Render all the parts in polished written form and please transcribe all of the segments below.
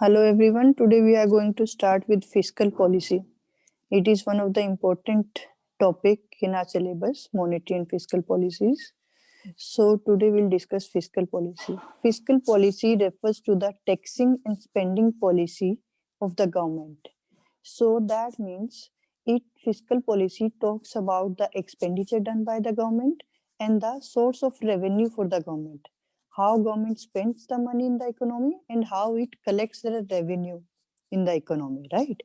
Hello everyone. Today we are going to start with fiscal policy. It is one of the important topic in our syllabus, monetary and fiscal policies. So today we'll discuss fiscal policy. Fiscal policy refers to the taxing and spending policy of the government. So that means it fiscal policy talks about the expenditure done by the government and the source of revenue for the government, how government spends the money in the economy and how it collects the revenue in the economy, right?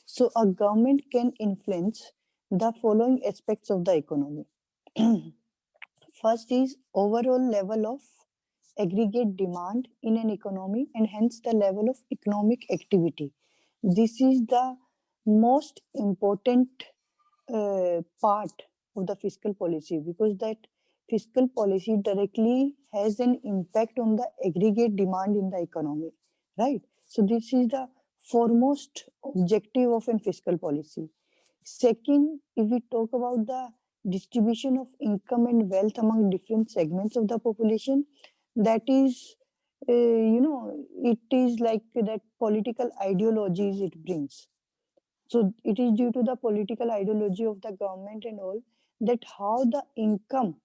So a government can influence the following aspects of the economy. First is overall level of aggregate demand in an economy and hence the level of economic activity. This is the most important part of the fiscal policy because that fiscal policy directly has an impact on the aggregate demand in the economy, right? So this is the foremost objective of a fiscal policy. Second, if we talk about the distribution of income and wealth among different segments of the population, that is, it is like that political ideologies it brings. So it is due to the political ideology of the government and all that how the income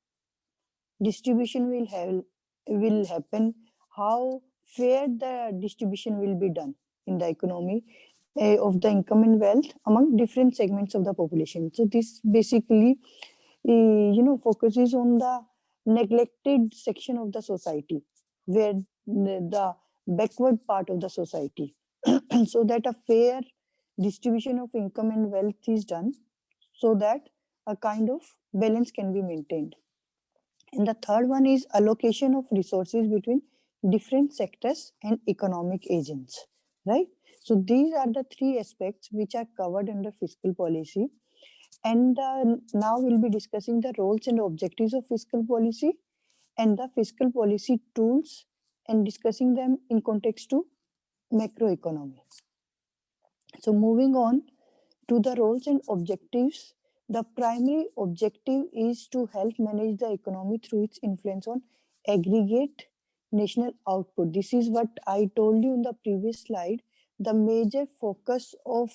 distribution will happen, how fair the distribution will be done in the economy of the income and wealth among different segments of the population. So this basically focuses on the neglected section of the society where the backward part of the society so that a fair distribution of income and wealth is done so that a kind of balance can be maintained. And the third one is allocation of resources between different sectors and economic agents, right? So these are the three aspects which are covered under fiscal policy. And now we'll be discussing the roles and objectives of fiscal policy and the fiscal policy tools and discussing them in context to macroeconomy. So moving on to the roles and objectives, the primary objective is to help manage the economy through its influence on aggregate national output. This is what I told you in the previous slide. The major focus of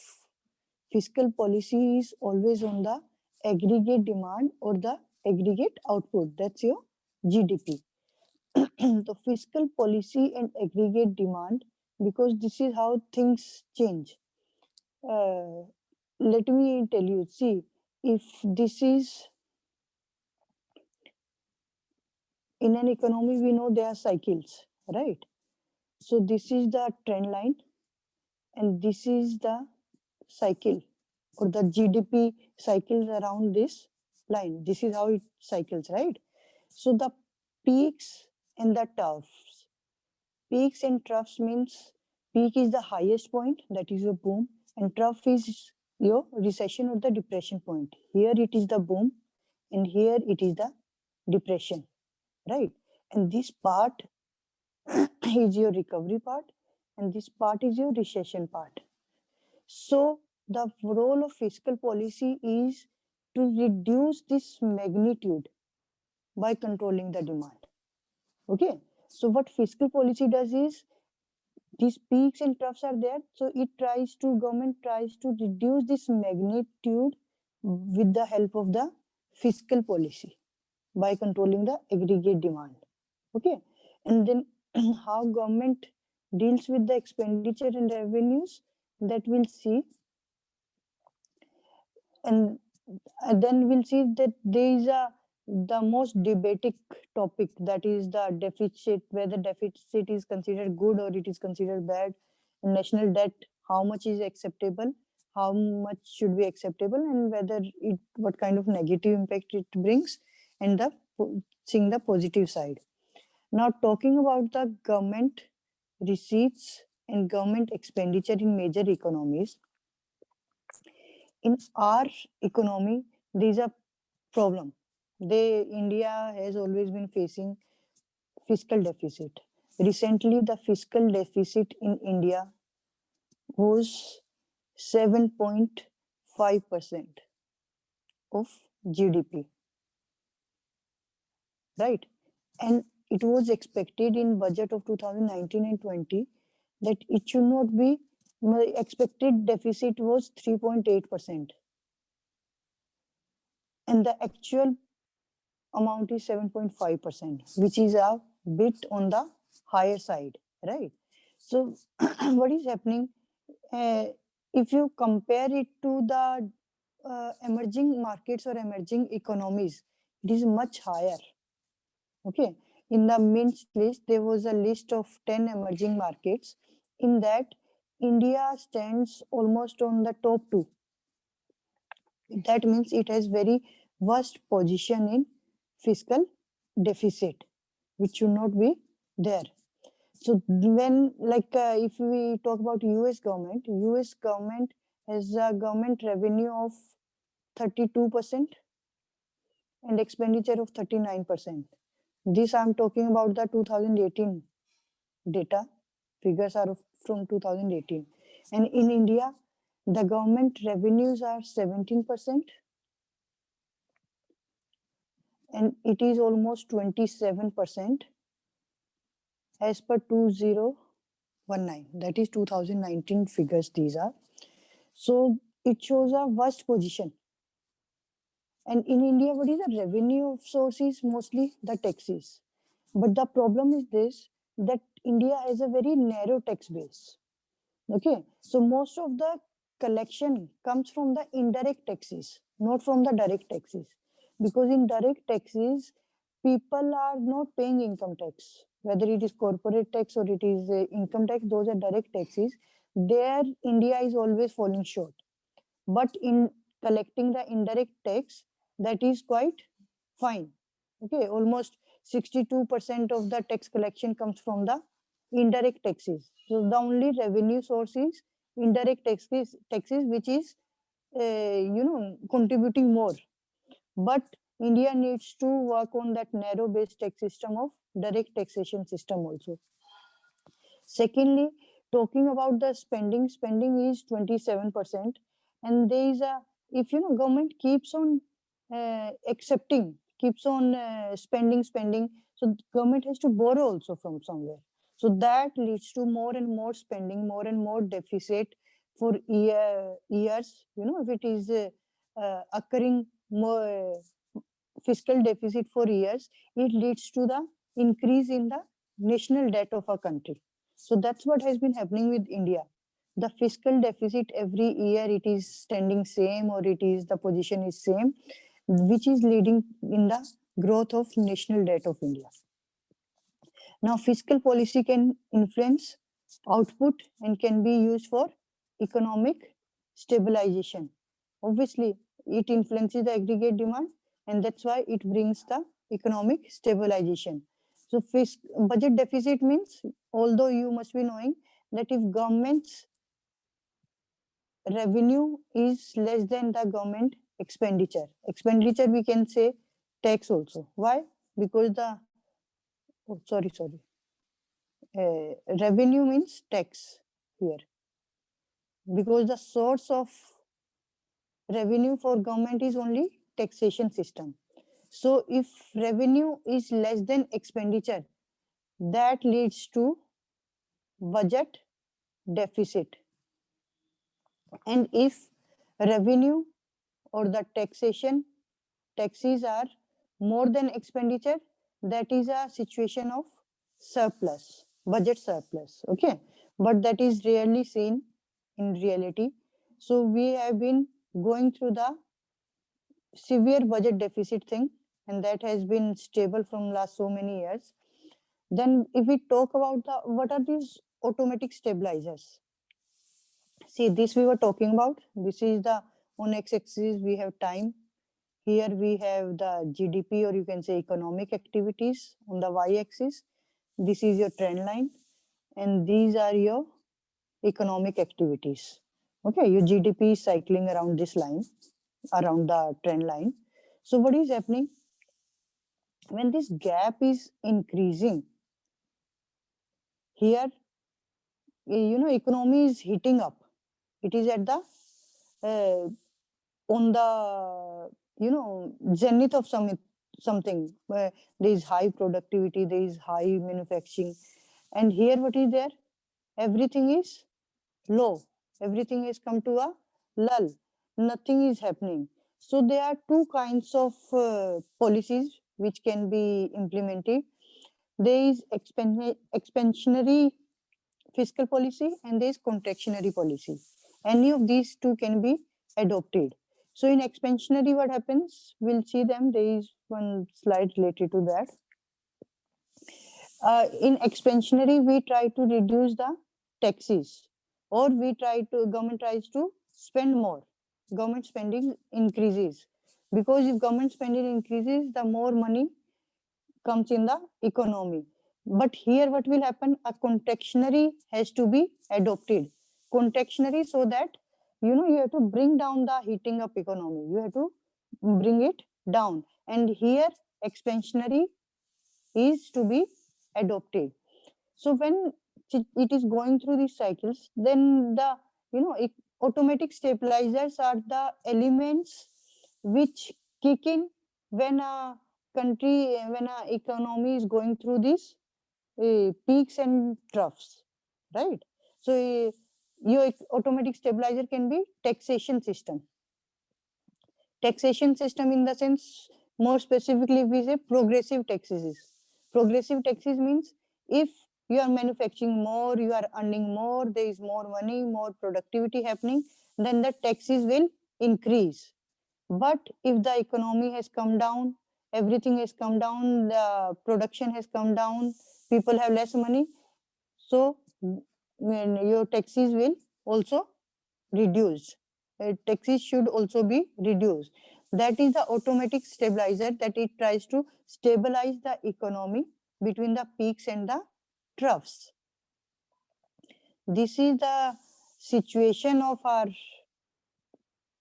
fiscal policy is always on the aggregate demand or the aggregate output. That's your GDP. The fiscal policy and aggregate demand, because this is how things change. Uh, Let me tell you, see, if this is in an economy, we know there are cycles, right? So this is the trend line and this is the cycle or the GDP cycles around this line. This is how it cycles, right? So the peaks and the troughs. Peaks and troughs means peak is the highest point, that is your boom, and trough is your recession or the depression point. Here it is the boom, and here it is the depression, right? And this part is your recovery part, and this part is your recession part. So the role of fiscal policy is to reduce this magnitude by controlling the demand. Okay, so what fiscal policy does is these peaks and troughs are there, so government tries to reduce this magnitude with the help of the fiscal policy by controlling the aggregate demand. Okay, and then how government deals with the expenditure and revenues, that we'll see. And then we'll see that there is the most debated topic, that is the deficit, whether deficit is considered good or it is considered bad. National debt, how much is acceptable, how much should be acceptable, and whether it what kind of negative impact it brings, and seeing the positive side. Now talking about the government receipts and government expenditure in major economies, in our economy there is a problem. India has always been facing fiscal deficit. Recently the fiscal deficit in India was 7.5% of GDP, right? And it was expected in budget of 2019 and 20 that it should not be, my expected deficit was 3.8%, and the actual amount is 7.5%, which is a bit on the higher side, right? So what is happening, uh, if you compare it to the emerging markets or emerging economies, it is much higher. Okay, in the Mint's list, there was a list of 10 emerging markets. In that, India stands almost on the top two. That means it has very worst position in fiscal deficit, which should not be there. So when, like, if we talk about US government has a government revenue of 32% and expenditure of 39%. This I'm talking about the 2018 data. Figures are from 2018. And in India, the government revenues are 17% and it is almost 27% as per 2019. That is 2019 figures, these are. So it shows a worst position. And in India, what is the revenue source is mostly the taxes. But the problem is this, that India has a very narrow tax base. Okay, so most of the collection comes from the indirect taxes, not from the direct taxes. Because in direct taxes, people are not paying income tax, whether it is corporate tax or it is income tax, those are direct taxes. There, India is always falling short. But in collecting the indirect tax, that is quite fine. Okay, almost 62% of the tax collection comes from the indirect taxes. So the only revenue source is indirect taxes which is contributing more. But India needs to work on that narrow based tax system of direct taxation system also. Secondly, talking about the spending is 27%, and there is a, if government keeps on accepting, keeps on spending, so government has to borrow also from somewhere. So that leads to more and more spending, more and more deficit for years. If it is occurring more fiscal deficit for years, it leads to the increase in the national debt of a country. So that's what has been happening with India. The fiscal deficit every year it is standing same, or it is the position is same, which is leading in the growth of national debt of India. Now, fiscal policy can influence output and can be used for economic stabilization. Obviously, it influences the aggregate demand, and that's why it brings the economic stabilization. So, budget deficit means, although you must be knowing that if government's revenue is less than the government expenditure we can say tax also. Why? Because the, oh, sorry, revenue means tax here, because the source of revenue for government is only taxation system. So if revenue is less than expenditure, that leads to budget deficit. And if revenue or the taxes are more than expenditure, that is a situation of surplus, budget surplus. Okay, but that is rarely seen in reality. So we have been going through the severe budget deficit thing, and that has been stable from last so many years. Then if we talk about the, what are these automatic stabilizers? See, this we were talking about. This is the, on x-axis we have time. Here we have the GDP, or you can say economic activities. On the y-axis, this is your trend line, and these are your economic activities. Okay, your GDP is cycling around this line, around the trend line. So what is happening? When this gap is increasing, here, economy is heating up. It is at the, on the, zenith of something where there is high productivity, there is high manufacturing. And here what is there? everything is low. Everything has come to a lull. Nothing is happening. So there are two kinds of policies which can be implemented. There is expansionary fiscal policy and there is contractionary policy. Any of these two can be adopted. So in expansionary, what happens? We'll see them. There is one slide related to that. In expansionary, we try to reduce the taxes, or government tries to spend more. Government spending increases, because if government spending increases, the more money comes in the economy. But here what will happen? A contractionary has to be adopted. Contractionary, so that you have to bring down the heating up economy. You have to bring it down. And here expansionary is to be adopted. So when it is going through these cycles, then the automatic stabilizers are the elements which kick in when a country, when a economy is going through these peaks and troughs, right? So your automatic stabilizer can be taxation system. Taxation system, in the sense, more specifically, we say progressive taxes. Progressive taxes means if you are manufacturing more, you are earning more, there is more money, more productivity happening, then the taxes will increase. But if the economy has come down, everything has come down, the production has come down, people have less money, so when your taxes will also reduce. Taxes should also be reduced. That is the automatic stabilizer, that it tries to stabilize the economy between the peaks and the troughs. This is the situation of our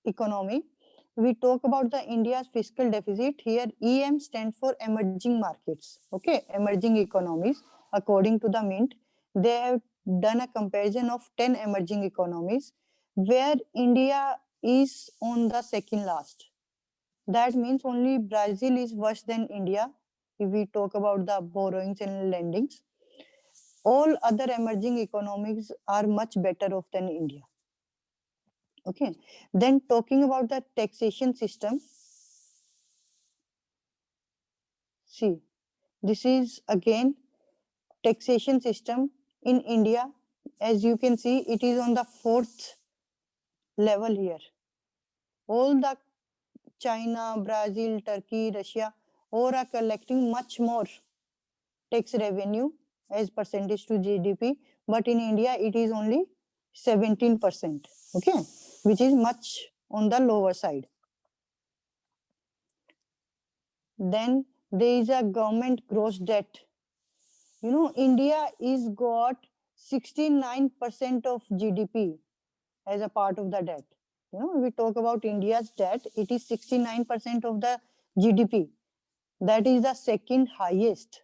economy. We talk about the India's fiscal deficit. Here EM stands for emerging markets, okay, emerging economies. According to the Mint, they have done a comparison of 10 emerging economies where India is on the second last. That means only Brazil is worse than India if we talk about the borrowings and lendings. All other emerging economies are much better off than India. Okay, then talking about the taxation system, see, this is again taxation system in India. As you can see, it is on the 4th level here. All the China, Brazil, Turkey, Russia, all are collecting much more tax revenue as percentage to GDP, but in India it is only 17%, okay, which is much on the lower side. Then there is a government gross debt. India is got 69% of GDP as a part of the debt. We talk about India's debt, it is 69% of the GDP. That is the second highest,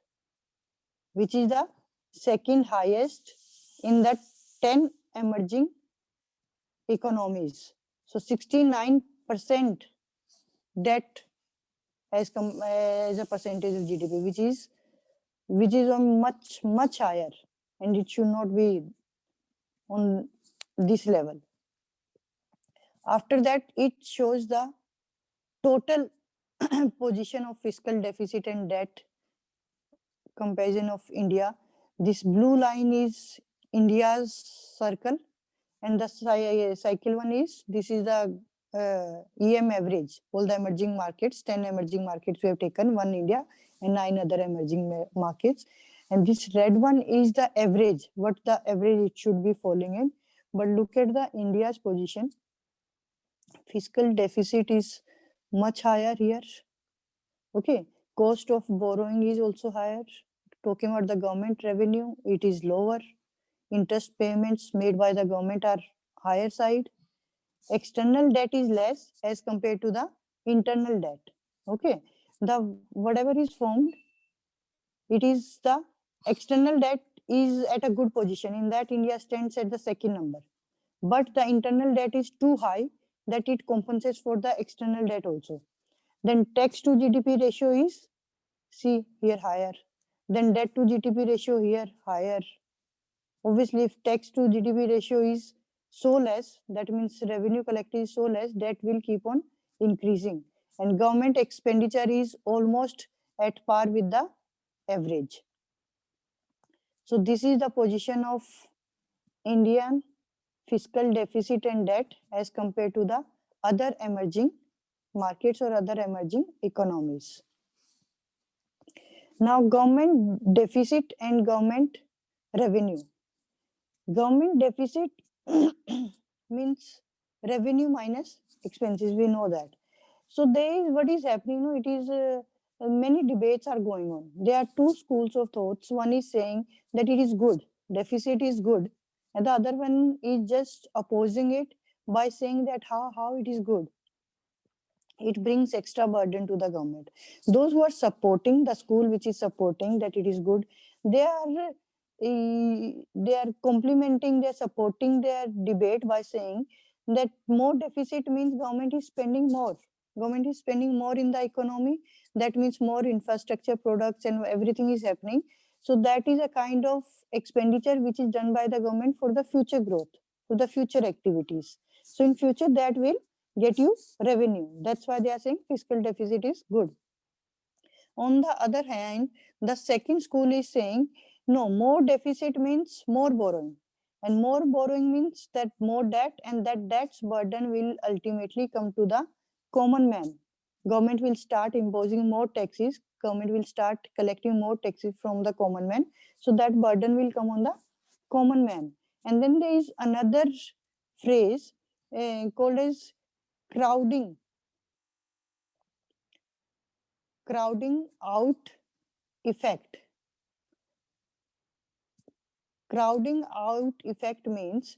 which is the second highest in the 10 emerging economies. So 69% debt as a percentage of GDP, which is on much higher, and it should not be on this level. After that, it shows the total position of fiscal deficit and debt comparison of India. This blue line is India's circle, and the cycle one is, this is the EM average, all the emerging markets, 10 emerging markets we have taken, one India and 9 other emerging markets. And this red one is the average, what the average it should be falling in. But look at the India's position. Fiscal deficit is much higher here. Okay, cost of borrowing is also higher. Talking about the government revenue, it is lower. Interest payments made by the government are higher side. External debt is less as compared to the internal debt. Okay, the whatever is formed, it is the external debt is at a good position. In that, India stands at the second number. But the internal debt is too high that it compensates for the external debt also. Then tax to GDP ratio is, see here, higher. Then debt to GDP ratio here higher. Obviously, if tax to GDP ratio is so less, that means revenue collected is so less, debt will keep on increasing. And government expenditure is almost at par with the average. So this is the position of Indian fiscal deficit and debt as compared to the other emerging markets or other emerging economies. Now, government deficit and government revenue. Government deficit means revenue minus expenses. We know that. So there is what is happening. No, it is many debates are going on. There are two schools of thoughts. One is saying that it is good, deficit is good, and the other one is just opposing it by saying that how it is good. It brings extra burden to the government. Those who are supporting the school, which is supporting that it is good, they are complementing, they are supporting their debate by saying that more deficit means government is spending more. Government is spending more in the economy. That means more infrastructure products and everything is happening. So that is a kind of expenditure which is done by the government for the future growth, for the future activities. So in future that will get you revenue. That's why they are saying fiscal deficit is good. On the other hand, the second school is saying no, more deficit means more borrowing, and more borrowing means that more debt, and that debt's burden will ultimately come to the common man. Government will start imposing more taxes, government will start collecting more taxes from the common man, so that burden will come on the common man. And then there is another phrase called as crowding out effect. Crowding out effect means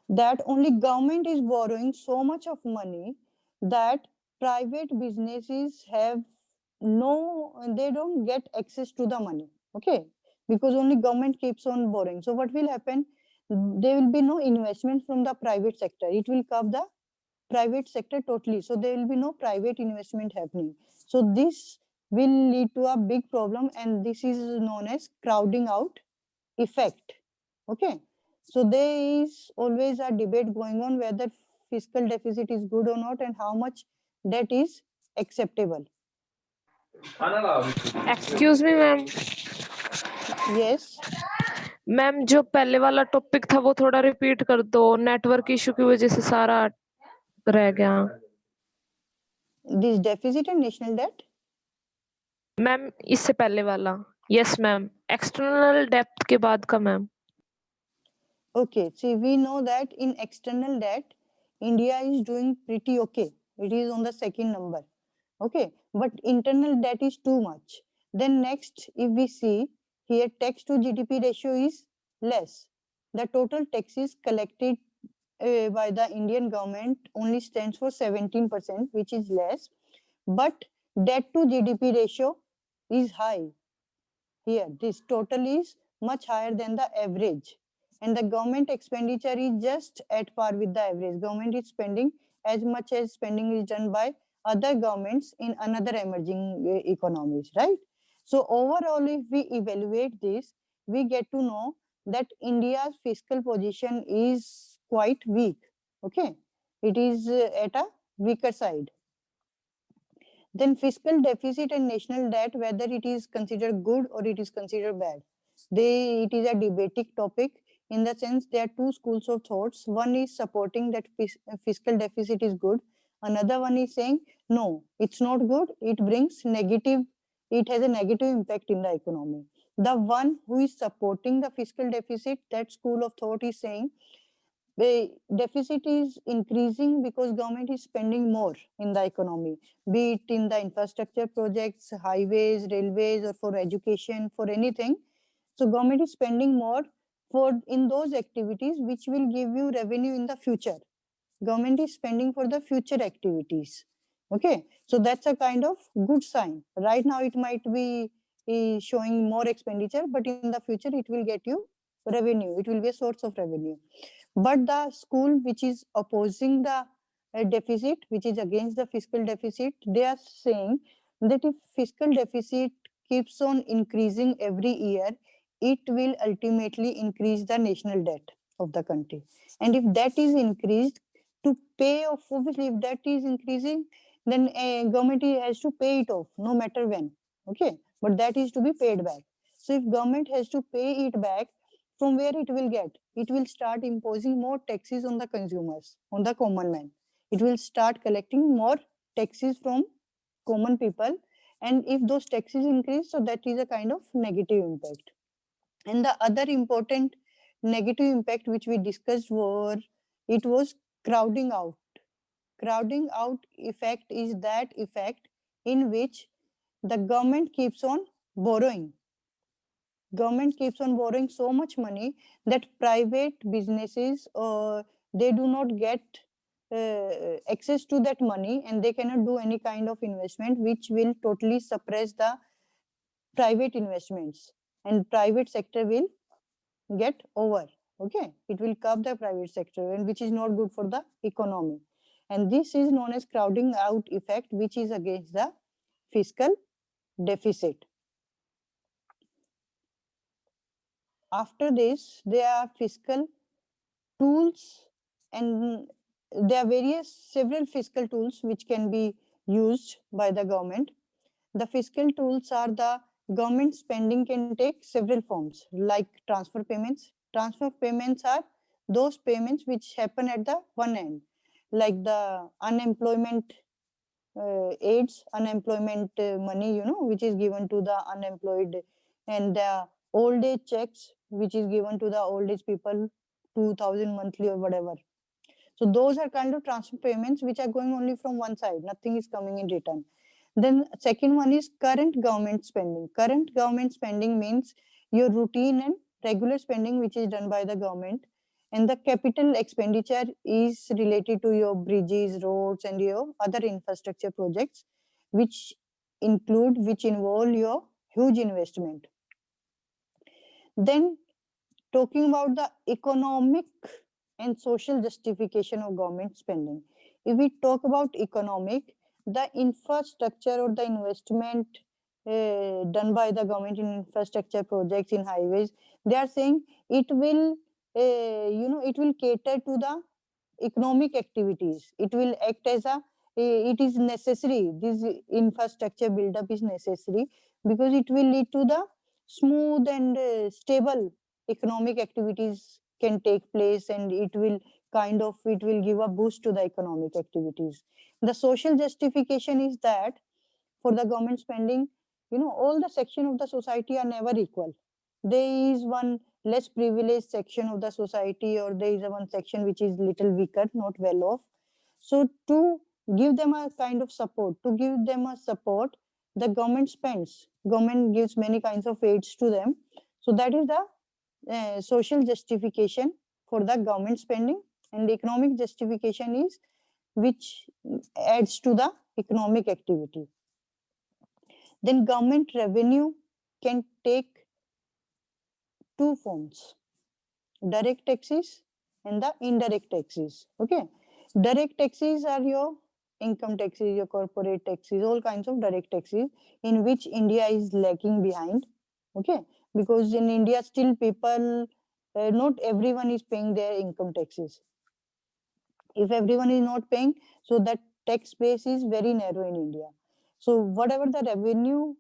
that only government is borrowing so much of money that private businesses have they don't get access to the money. Okay, because only government keeps on borrowing. So what will happen? There will be no investment from the private sector. It will curb the private sector totally. So there will be no private investment happening. So this will lead to a big problem, and this is known as crowding out effect. Okay, so there is always a debate going on whether fiscal deficit is good or not and how much debt is acceptable. Excuse me ma'am. Yes, ma'am जो पहले वाला topic था वो थोड़ा repeat कर दो, network issue की वजह से सारा रह गया। this deficit and national debt. Ma'am इससे पहले वाला। यस मैम, एक्सटर्नल डेप्थ के बाद का ma'am. Okay, see, we know that in external debt, India is doing pretty okay. It is on the second number. Okay, but internal debt is too much. Then next, if we see here, tax to GDP ratio is less. The total taxes collected by the Indian government only stands for 17%, which is less. But debt to GDP ratio is high. Here, this total is much higher than the average. And the government expenditure is just at par with the average. Government is spending as much as spending is done by other governments in another emerging economies, right? So overall, if we evaluate this, we get to know that India's fiscal position is quite weak. Okay, it is at a weaker side. Then fiscal deficit and national debt, whether it is considered good or it is considered bad, it is a debating topic. In the sense, there are two schools of thoughts. One is supporting that fiscal deficit is good. Another one is saying no, it's not good. It brings negative. It has a negative impact in the economy. The one who is supporting the fiscal deficit, that school of thought is saying the deficit is increasing because government is spending more in the economy, be it in the infrastructure projects, highways, railways, or for education, for anything. So government is spending more for in those activities which will give you revenue in the future. Government is spending for the future activities. Okay, so that's a kind of good sign. Right now it might be showing more expenditure, but in the future it will get you revenue. It will be a source of revenue. But the school which is opposing the deficit, which is against the fiscal deficit, they are saying that if fiscal deficit keeps on increasing every year, it will ultimately increase the national debt of the country. And if that is increased, to pay off, obviously, if that is increasing, then a government has to pay it off no matter when. Okay, but that is to be paid back. So if government has to pay it back, from where it will get? It will start imposing more taxes on the consumers, on the common man. It will start collecting more taxes from common people, and if those taxes increase, so that is a kind of negative impact. And the other important negative impact which we discussed were, it was crowding out. Crowding out effect is that effect in which the government keeps on borrowing. Government keeps on borrowing so much money that private businesses, they do not get access to that money, and they cannot do any kind of investment, which will totally suppress the private investments, and private sector will get over. Okay, it will curb the private sector, and which is not good for the economy. And this is known as crowding out effect, which is against the fiscal deficit. After this, there are fiscal tools, and there are several fiscal tools which can be used by the government. The fiscal tools are, the government spending can take several forms, like transfer payments. Transfer payments are those payments which happen at the one end, like the unemployment aids, unemployment money, which is given to the unemployed, and the old age checks, which is given to the old age people, 2000 monthly or whatever. So those are kind of transfer payments which are going only from one side, nothing is coming in return. Then second one is current government spending. Current government spending means your routine and regular spending which is done by the government, and the capital expenditure is related to your bridges, roads, and your other infrastructure projects, which involve your huge investment. Then talking about the economic and social justification of government spending. If we talk about economic, the infrastructure or the investment done by the government in infrastructure projects in highways, they are saying it will, it will cater to the economic activities. It will act as it is necessary. This infrastructure buildup is necessary because it will lead to the smooth and stable economic activities can take place, and it will give a boost to the economic activities. The social justification is that for the government spending, all the section of the society are never equal. There is one less privileged section of the society, or there is a one section which is little weaker, not well off. So to give them a kind of support, the government spends. Government gives many kinds of aids to them. So that is the social justification for the government spending, and the economic justification is which adds to the economic activity. Then government revenue can take two forms: direct taxes and the indirect taxes. Okay, direct taxes are your income taxes, your corporate taxes, all kinds of direct taxes, in which India is lagging behind. Okay, because in India still people, not everyone is paying their income taxes. If everyone is not paying, so that tax base is very narrow in India. So whatever the revenue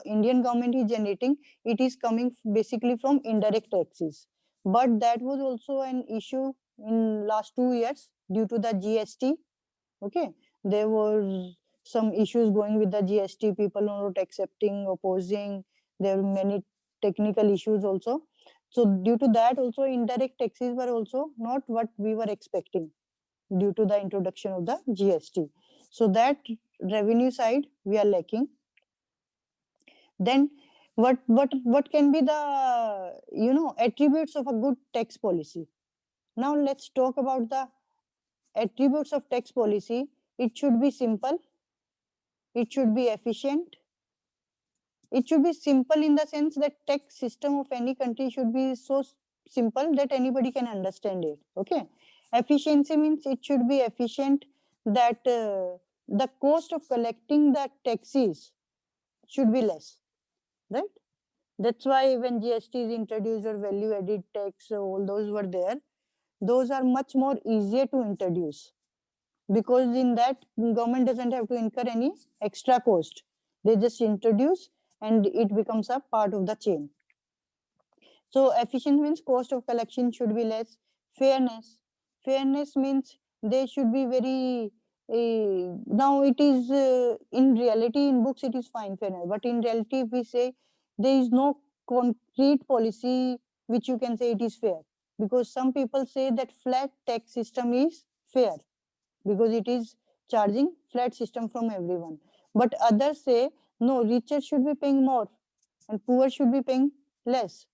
Indian government is generating, it is coming basically from indirect taxes. But that was also an issue in last 2 years due to the GST. Okay, there was some issues going with the GST. People are not accepting, opposing. There were many technical issues also. So due to that, also indirect taxes were also not what we were expecting due to the introduction of the GST. So that revenue side we are lacking. Then what can be the attributes of a good tax policy? Now let's talk about the attributes of tax policy. It should be simple. It should be efficient. It should be simple in the sense that tax system of any country should be so simple that anybody can understand it. Okay, efficiency means it should be efficient, that the cost of collecting the taxes should be less, right? That's why when GST is introduced or value added tax, all those were there. Those are much more easier to introduce, because in that government doesn't have to incur any extra cost. They just introduce and it becomes a part of the chain. So efficient means cost of collection should be less. Fairness means they should be very, now it is, in reality in books it is fine, fairness, but in reality if we say there is no concrete policy which you can say it is fair, because some people say that flat tax system is fair because it is charging flat system from everyone, but others say no, richer should be paying more and poor should be paying less.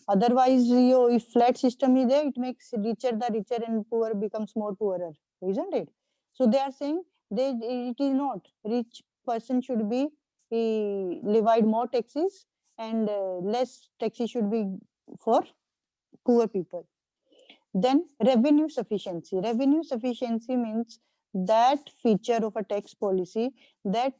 Otherwise, if flat system is there, it makes richer the richer and poor becomes more poorer, isn't it? So they are saying it is not. Rich person should be levied more taxes and less taxes should be for poor people. Then revenue sufficiency. Revenue sufficiency means that feature of a tax policy that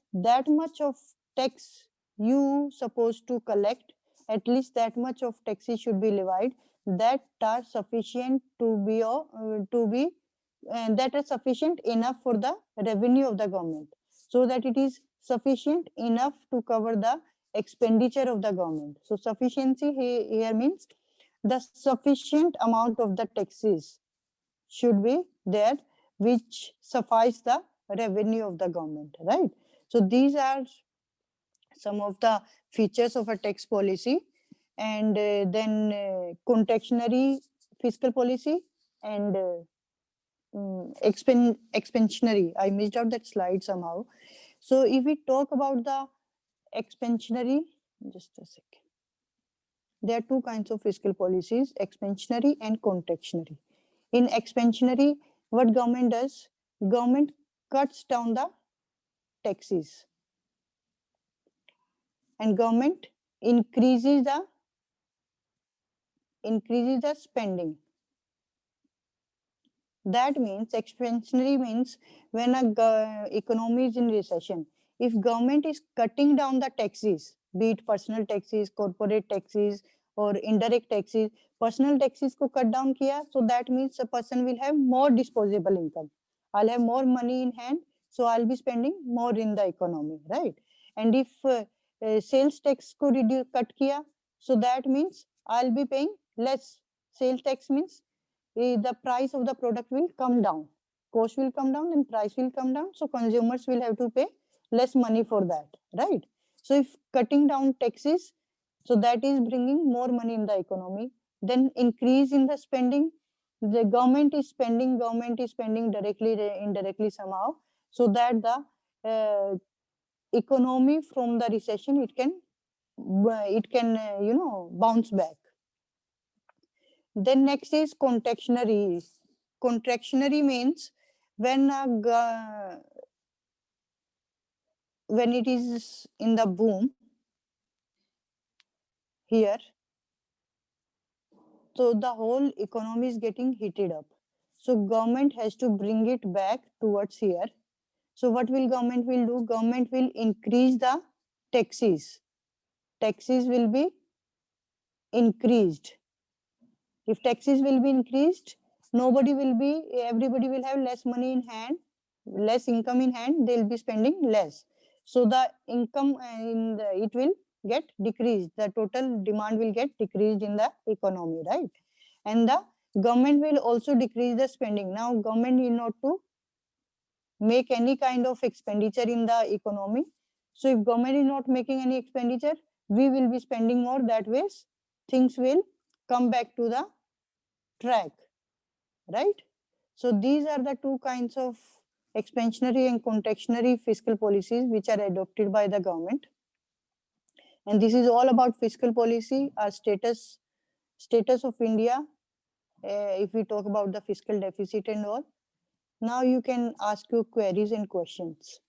much of tax you supposed to collect, at least that much of taxes should be levied that are sufficient that are sufficient enough for the revenue of the government, so that it is sufficient enough to cover the expenditure of the government. So sufficiency here means the sufficient amount of the taxes should be there which suffice the revenue of the government, right? So these are some of the features of a tax policy. And then contextually fiscal policy and expansionary. I missed out that slide somehow. So if we talk about the expansionary, just a second. There are two kinds of fiscal policies, expansionary and contextually. In expansionary, what government does? Government cuts down the taxes and government increases the spending. That means expansionary means when a economy is in recession, if government is cutting down the taxes, be it personal taxes, corporate taxes, or indirect taxes, personal taxes को cut down किया, so that means a person will have more disposable income. I'll have more money in hand, so I'll be spending more in the economy, right? And if sales tax को cut किया, so that means I'll be paying less. Sales tax means the price of the product will come down, cost will come down and price will come down, so consumers will have to pay less money for that, right? So if cutting down taxes, so that is bringing more money in the economy. Then increase in the spending, the government is spending directly indirectly somehow, so that the economy from the recession it can bounce back. Then next is contractionary. Contractionary means when it is in the boom here, so the whole economy is getting heated up. So government has to bring it back towards here. So what will government will do? Government will increase the taxes. Taxes will be increased. If taxes will be increased, everybody will have less money in hand, less income in hand, they'll be spending less. So the income it will get decreased. The total demand will get decreased in the economy, right? And the government will also decrease the spending. Now government need not to make any kind of expenditure in the economy. So if government is not making any expenditure, we will be spending more. That way things will come back to the track, right? So these are the two kinds of expansionary and contractionary fiscal policies which are adopted by the government. And this is all about fiscal policy, our status of India, if we talk about the fiscal deficit and all. Now you can ask your queries and questions.